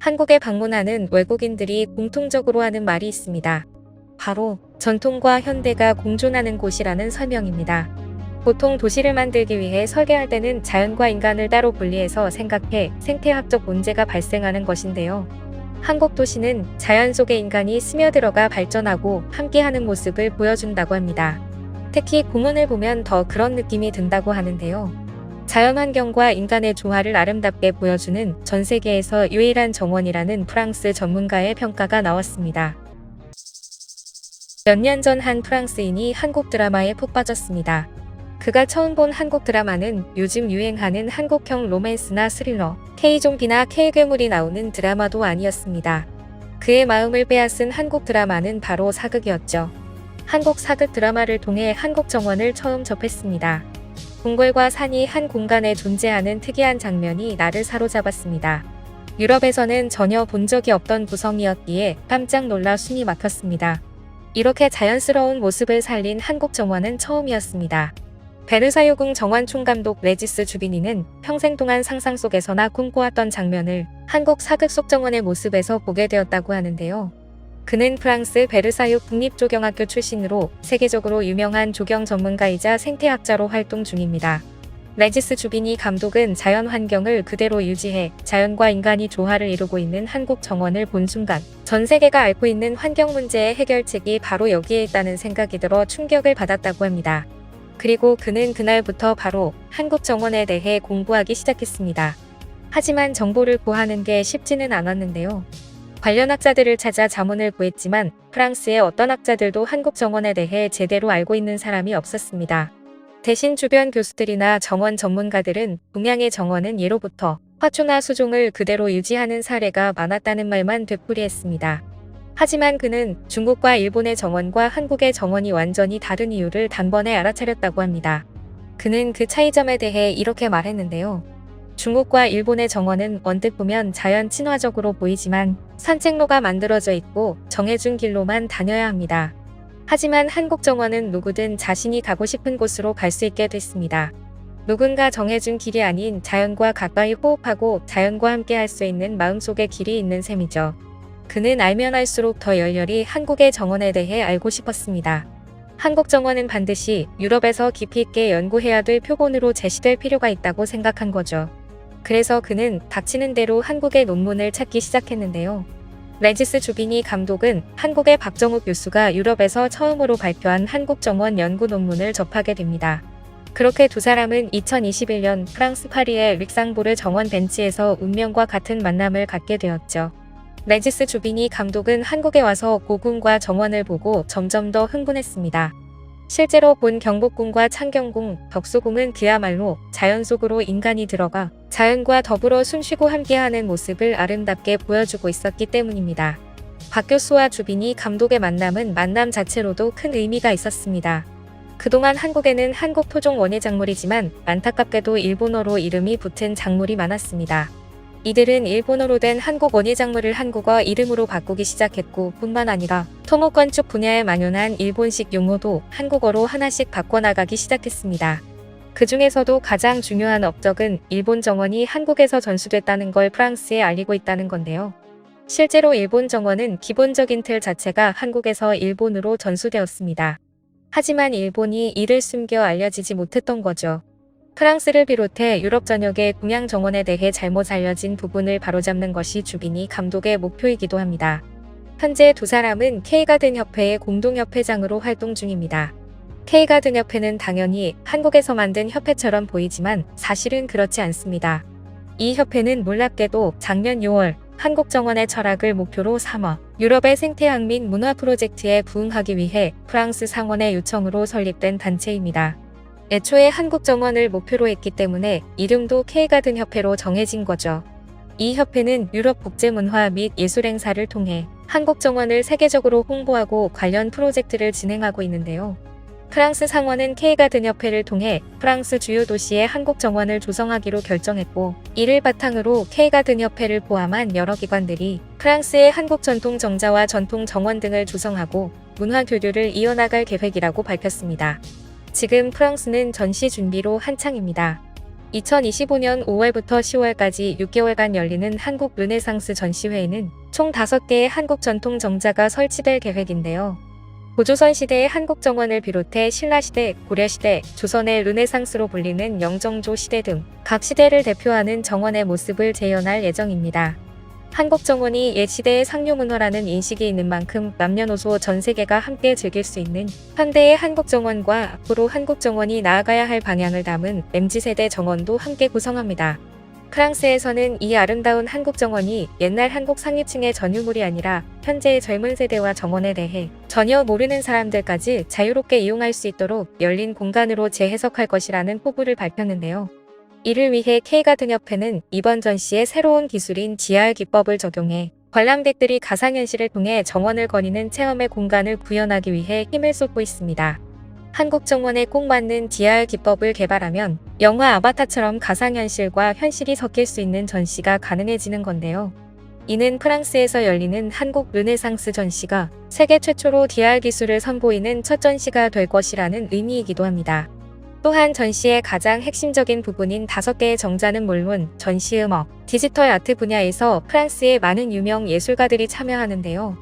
한국에 방문하는 외국인들이 공통적으로 하는 말이 있습니다. 바로 전통과 현대가 공존하는 곳이라는 설명입니다. 보통 도시를 만들기 위해 설계할 때는 자연과 인간을 따로 분리해서 생각해 생태학적 문제가 발생하는 것인데요. 한국 도시는 자연 속에 인간이 스며들어가 발전하고 함께하는 모습을 보여준다고 합니다. 특히 공원을 보면 더 그런 느낌이 든다고 하는데요. 자연환경과 인간의 조화를 아름답게 보여주는 전 세계에서 유일한 정원이라는 프랑스 전문가의 평가가 나왔습니다. 몇 년 전 한 프랑스인이 한국 드라마에 푹 빠졌습니다. 그가 처음 본 한국 드라마는 요즘 유행하는 한국형 로맨스나 스릴러, K좀비나 K괴물이 나오는 드라마도 아니었습니다. 그의 마음을 빼앗은 한국 드라마는 바로 사극이었죠. 한국 사극 드라마를 통해 한국 정원을 처음 접했습니다. 궁궐과 산이 한 공간에 존재하는 특이한 장면이 나를 사로잡았습니다. 유럽에서는 전혀 본 적이 없던 구성이었기에 깜짝 놀라 숨이 막혔습니다. 이렇게 자연스러운 모습을 살린 한국 정원은 처음이었습니다. 베르사유궁 정원 총감독 레지스 주비니는 평생 동안 상상 속에서나 꿈꿔왔던 장면을 한국 사극 속 정원의 모습에서 보게 되었다고 하는데요. 그는 프랑스 베르사유 국립조경학교 출신으로 세계적으로 유명한 조경 전문가이자 생태학자로 활동 중입니다. 레지스 주비니 감독은 자연 환경을 그대로 유지해 자연과 인간이 조화를 이루고 있는 한국 정원을 본 순간 전 세계가 앓고 있는 환경 문제의 해결책이 바로 여기에 있다는 생각이 들어 충격을 받았다고 합니다. 그리고 그는 그날부터 바로 한국 정원에 대해 공부하기 시작했습니다. 하지만 정보를 구하는 게 쉽지는 않았는데요. 관련 학자들을 찾아 자문을 구했지만 프랑스의 어떤 학자들도 한국 정원에 대해 제대로 알고 있는 사람이 없었습니다. 대신 주변 교수들이나 정원 전문가들은 동양의 정원은 예로부터 화초나 수종을 그대로 유지하는 사례가 많았다는 말만 되풀이했습니다. 하지만 그는 중국과 일본의 정원과 한국의 정원이 완전히 다른 이유를 단번에 알아차렸다고 합니다. 그는 그 차이점에 대해 이렇게 말했는데요. 중국과 일본의 정원은 언뜻 보면 자연 친화적으로 보이지만 산책로가 만들어져 있고 정해준 길로만 다녀야 합니다. 하지만 한국 정원은 누구든 자신이 가고 싶은 곳으로 갈 수 있게 됐습니다. 누군가 정해준 길이 아닌 자연과 가까이 호흡하고 자연과 함께 할 수 있는 마음속의 길이 있는 셈이죠. 그는 알면 알수록 더 열렬히 한국의 정원에 대해 알고 싶었습니다. 한국 정원은 반드시 유럽에서 깊이 있게 연구해야 될 표본으로 제시될 필요가 있다고 생각한 거죠. 그래서 그는 닥치는 대로 한국의 논문을 찾기 시작했는데요. 레지스 주비니 감독은 한국의 박정욱 교수가 유럽에서 처음으로 발표한 한국정원 연구 논문을 접하게 됩니다. 그렇게 두 사람은 2021년 프랑스 파리의 릭상보르 정원 벤치에서 운명과 같은 만남을 갖게 되었죠. 레지스 주비니 감독은 한국에 와서 고궁과 정원을 보고 점점 더 흥분했습니다. 실제로 본 경복궁과 창경궁, 덕수궁은 그야말로 자연 속으로 인간이 들어가 자연과 더불어 숨쉬고 함께하는 모습을 아름답게 보여주고 있었기 때문입니다. 박 교수와 주비니 감독의 만남은 만남 자체로도 큰 의미가 있었습니다. 그동안 한국에는 한국 토종 원예 작물이지만 안타깝게도 일본어로 이름이 붙은 작물이 많았습니다. 이들은 일본어로 된 한국 원예 작물을 한국어 이름으로 바꾸기 시작했고 뿐만 아니라 토목건축 분야에 만연한 일본식 용어도 한국어로 하나씩 바꿔나가기 시작했습니다. 그 중에서도 가장 중요한 업적은 일본 정원이 한국에서 전수됐다는 걸 프랑스에 알리고 있다는 건데요. 실제로 일본 정원은 기본적인 틀 자체가 한국에서 일본으로 전수되었습니다. 하지만 일본이 이를 숨겨 알려지지 못했던 거죠. 프랑스를 비롯해 유럽 전역의 동양 정원에 대해 잘못 알려진 부분을 바로잡는 것이 주비니 감독의 목표이기도 합니다. 현재 두 사람은 K가든 협회의 공동협회장으로 활동 중입니다. K가든 협회는 당연히 한국에서 만든 협회처럼 보이지만 사실은 그렇지 않습니다. 이 협회는 놀랍게도 작년 6월 한국 정원의 철학을 목표로 삼아 유럽의 생태학 및 문화 프로젝트에 부응하기 위해 프랑스 상원의 요청으로 설립된 단체입니다. 애초에 한국 정원을 목표로 했기 때문에 이름도 K가든 협회로 정해진 거죠. 이 협회는 유럽 국제문화 및 예술 행사를 통해 한국 정원을 세계적으로 홍보하고 관련 프로젝트를 진행하고 있는데요. 프랑스 상원은 K가든 협회를 통해 프랑스 주요 도시에 한국 정원을 조성하기로 결정했고, 이를 바탕으로 K가든 협회를 포함한 여러 기관들이 프랑스의 한국 전통 정자와 전통 정원 등을 조성하고 문화 교류를 이어나갈 계획이라고 밝혔습니다. 지금 프랑스는 전시 준비로 한창입니다. 2025년 5월부터 10월까지 6개월간 열리는 한국 르네상스 전시회에는 총 5개의 한국 전통 정자가 설치될 계획인데요. 고조선 시대의 한국 정원을 비롯해 신라시대, 고려시대, 조선의 르네상스로 불리는 영정조 시대 등 각 시대를 대표하는 정원의 모습을 재현할 예정입니다. 한국 정원이 옛 시대의 상류 문화라는 인식이 있는 만큼 남녀노소 전 세계가 함께 즐길 수 있는 현대의 한국 정원과 앞으로 한국 정원이 나아가야 할 방향을 담은 MZ세대 정원도 함께 구성합니다. 프랑스에서는 이 아름다운 한국 정원이 옛날 한국 상류층의 전유물이 아니라 현재의 젊은 세대와 정원에 대해 전혀 모르는 사람들까지 자유롭게 이용할 수 있도록 열린 공간으로 재해석할 것이라는 포부를 밝혔는데요. 이를 위해 K가든협회는 이번 전시에 새로운 기술인 GR 기법을 적용해 관람객들이 가상현실을 통해 정원을 거니는 체험의 공간을 구현하기 위해 힘을 쏟고 있습니다. 한국 정원에 꼭 맞는 GR 기법을 개발하면 영화 아바타처럼 가상현실과 현실이 섞일 수 있는 전시가 가능해지는 건데요. 이는 프랑스에서 열리는 한국 르네상스 전시가 세계 최초로 DR 기술을 선보이는 첫 전시가 될 것이라는 의미이기도 합니다. 또한 전시의 가장 핵심적인 부분인 5개의 정자는 물론 전시 음악, 디지털 아트 분야에서 프랑스의 많은 유명 예술가들이 참여하는데요.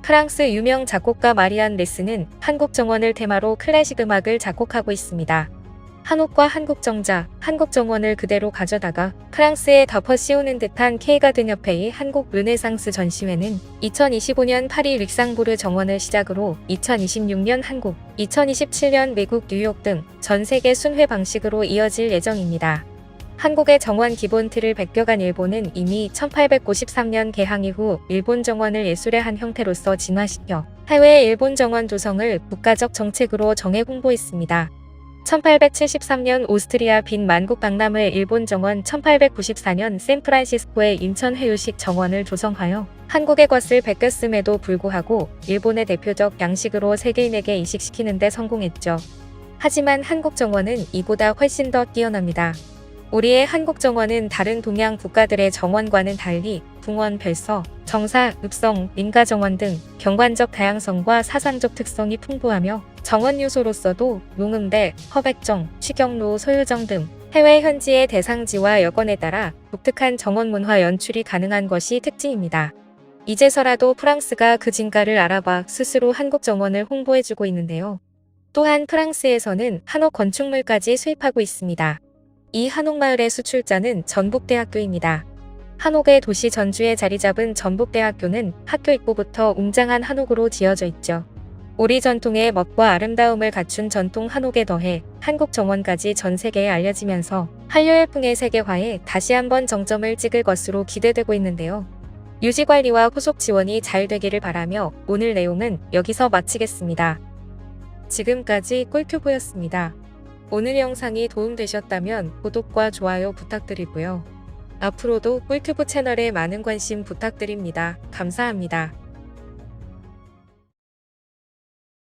프랑스 유명 작곡가 마리안 레스는 한국 정원을 테마로 클래식 음악을 작곡하고 있습니다. 한옥과 한국 정자, 한국 정원을 그대로 가져다가 프랑스에 덮어 씌우는 듯한 K가든협회의 한국 르네상스 전시회는 2025년 파리 릭상보르 정원을 시작으로 2026년 한국, 2027년 미국 뉴욕 등 전 세계 순회 방식으로 이어질 예정입니다. 한국의 정원 기본 틀을 베껴간 일본은 이미 1893년 개항 이후 일본 정원을 예술의 한 형태로서 진화시켜 해외 일본 정원 조성을 국가적 정책으로 정해 홍보했습니다. 1873년 오스트리아 빈 만국 박람회 일본 정원, 1894년 샌프란시스코의 인천 회유식 정원을 조성하여 한국의 것을 베꼈음에도 불구하고 일본의 대표적 양식으로 세계인에게 이식시키는 데 성공했죠. 하지만 한국 정원은 이보다 훨씬 더 뛰어납니다. 우리의 한국 정원은 다른 동양 국가들의 정원과는 달리 궁원, 별서, 정사, 읍성, 민가정원 등 경관적 다양성과 사상적 특성이 풍부하며 정원 요소로서도 용음대, 허백정, 취경로, 소유정 등 해외 현지의 대상지와 여건에 따라 독특한 정원 문화 연출이 가능한 것이 특징입니다. 이제서라도 프랑스가 그 진가를 알아봐 스스로 한국 정원을 홍보해주고 있는데요. 또한 프랑스에서는 한옥 건축물까지 수입하고 있습니다. 이 한옥마을의 수출자는 전북대학교입니다. 한옥의 도시 전주에 자리 잡은 전북대학교는 학교 입구부터 웅장한 한옥으로 지어져 있죠. 우리 전통의 멋과 아름다움을 갖춘 전통 한옥에 더해 한국 정원까지 전 세계에 알려지면서 한류열풍의 세계화에 다시 한번 정점을 찍을 것으로 기대되고 있는데요. 유지관리와 후속 지원이 잘 되기를 바라며 오늘 내용은 여기서 마치겠습니다. 지금까지 꿀큐브였습니다. 오늘 영상이 도움되셨다면 구독과 좋아요 부탁드리고요. 앞으로도 꿀튜브 채널에 많은 관심 부탁드립니다. 감사합니다.